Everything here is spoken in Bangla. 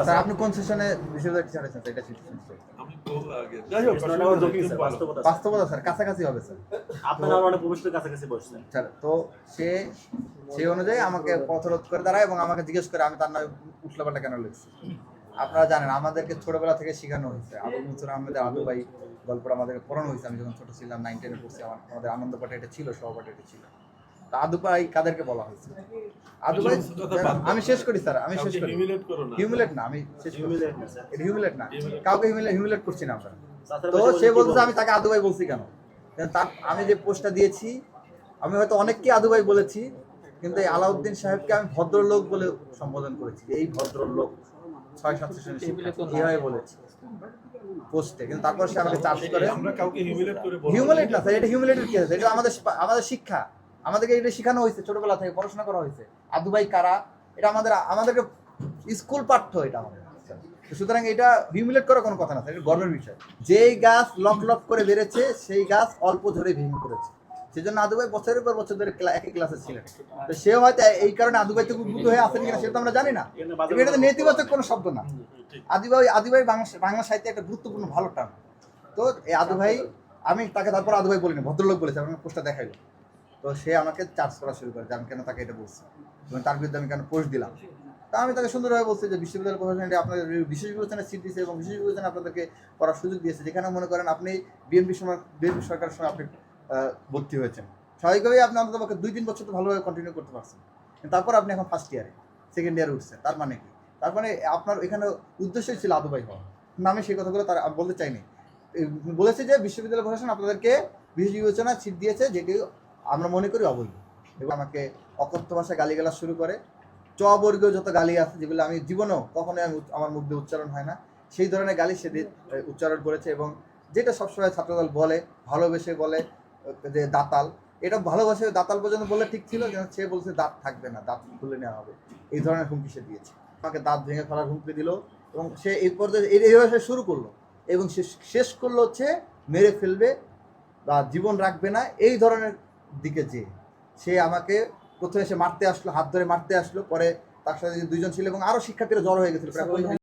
স্যার আপনি কোন সেশনে বিশ্ববিদ্যালয় টিচার আছেন এটা ছিল আমি তো আগে যাই হোক সেটা আমার জোকিং স্যার, বাস্তবতা স্যার। বাস্তবতা স্যার কাছাকাছি হবে স্যার আপনারা আমার অনেক ভবিষ্যতের কাছাকাছি বসছেন। স্যার তো সে সেই অনুযায়ী আমাকে পথরোধ করে দাঁড়ায় এবং আমাকে জিজ্ঞেস করে আমি তার নামে উঠলাপাল্টা কেন লিখছি। আপনারা জানেন আমাদেরকে ছোটবেলা থেকে শেখানো হয়েছে আবুল মনসুর আহমেদের আদু ভাই গল্পটা আমাদেরকে পড়ানো হয়েছে। আমি যখন ছোট ছিলাম 9-10-এ পড়ছি আমাদের আনন্দ পাঠে এটা ছিল, সহপাঠে এটা ছিল। তো আদু ভাই কাদেরকে বলা হয়েছে? আদু ভাই আমি শেষ করি স্যার, আমি শেষ করি। হিউমিলেট করো না। হিউমিলেট না, আমি শেষ করি। Humiliate না, স্যার। এটা হিউমিলেট না, কাউকে হিউমিলেট করছি না আমরা। স্যার, তো বেশি সে বললে কি বলছে বলবো? আমি তাকে আদু ভাই বলছি কেন? কারণ তার আমি যে পোস্টটা দিয়েছি আমি হয়তো অনেককে আদু ভাই বলেছি, কিন্তু এই আলাউদ্দিন সাহেবকে আমি ভদ্রলোক বলে সম্বোধন করেছি। এই ভদ্রলোক 6-7 সেশনের শিক্ষার্থী এইভাবে বলেছি পোস্টে, কিন্তু তারপর সে আমাকে চার্জ করে। আমরা কাউকে হিউমিলেট করে বলবো না। হিউমিলেট না স্যার, এটা হিউমিলেটের কি আছে? এটা আমাদের আমাদের শিক্ষা, আমাদেরকে এটা শেখানো হয়েছে, ছোটবেলা থেকে পড়াশোনা করা হয়েছে। আদু ভাই কারা এটা আমাদেরকে স্কুল পাঠ্য, এটা আমাদের। সুতরাং এটা হিউমিলেট করার কোনো কথা না স্যার, এটা গর্বের বিষয়। যেই গাছ লক লক করে বেড়েছে সেই গাছ অল্প ধরে ভেঙে পড়েছে। সেই জন্য আদু ভাই বছরের পর বছর ধরে একই ক্লাসে ছিলেন। তো সে হয়তো এই কারণে আদু ভাই থেকে উদ্ভূত হয়ে আসেন কিনা সেটা তো আমরা জানি না। এটা তো নেতিবাচক কোনো শব্দ না। আদু ভাই বাংলা সাহিত্যে একটা গুরুত্বপূর্ণ ভালো টার্ম। তো এই আদু ভাই আমি তাকে তারপর আদু ভাই বলিনি, ভদ্রলোক বলেছে, আমাকে পোস্টটা দেখাইলো। তো সে আমাকে চার্জ করা শুরু করে যে আমি কেন তাকে এটা বলছি এবং তার বিরুদ্ধে আমি কেন পোস্ট দিলাম। তা আমি তাকে সুন্দরভাবে বলছি যে বিশ্ববিদ্যালয় প্রশাসন এটা আপনাদের বিশেষ বিবেচনায় সিট দিয়েছে এবং বিশেষ বিবেচনা আপনাদেরকে করার সুযোগ দিয়েছে, যেখানে মনে করেন আপনি বিএনপি সরকারের সময় আপনি ভর্তি হয়েছেন। স্বাভাবিকভাবেই আপনি অন্তত 2-3 বছর তো ভালোভাবে কন্টিনিউ করতে পারছেন, কিন্তু তারপর আপনি এখন ফার্স্ট ইয়ারে সেকেন্ড ইয়ারে উঠছেন। তার মানে কি? তার মানে আপনার এখানে উদ্দেশ্যই ছিল আদু ভাই হওয়া। কিন্তু আমি সেই কথাগুলো তার বলতে চাইনি। বলেছে যে বিশ্ববিদ্যালয় প্রশাসন আপনাদেরকে বিশেষ বিবেচনা সিট দিয়েছে, যেটি আমরা মনে করি অবৈধ। এবং আমাকে অকথ্য ভাষায় গালিগালাজ শুরু করে। বর্গীয় যত গালি আছে যেগুলো আমি জীবনেও কখনোই আমার মুখ দিয়ে উচ্চারণ হয় না, সেই ধরনের গালি সেদিন উচ্চারণ করেছে। এবং যেটা সবসময় ছাত্রদল বলে, ভালোবেসে বলে যে দাতাল, এটা ভালোবাসে দাতাল পর্যন্ত বললে ঠিক ছিল, যেন সে বলছে দাঁত থাকবে না, দাঁত খুলে নেওয়া হবে, এই ধরনের হুমকি সে দিয়েছে। আমাকে দাঁত ভেঙে ফেলার হুমকি দিল এবং সে এই পর্যায়ে এইভাবে শুরু করলো এবং সে শেষ করলো হচ্ছে মেরে ফেলবে বা জীবন রাখবে না, এই ধরনের দিকে যে সে আমাকে প্রথমে সে মারতে আসলো, হাত ধরে মারতে আসলো, পরে তার সাথে 2জন ছিল এবং আরো শিক্ষার্থীরা জড়ো হয়ে গেছিল।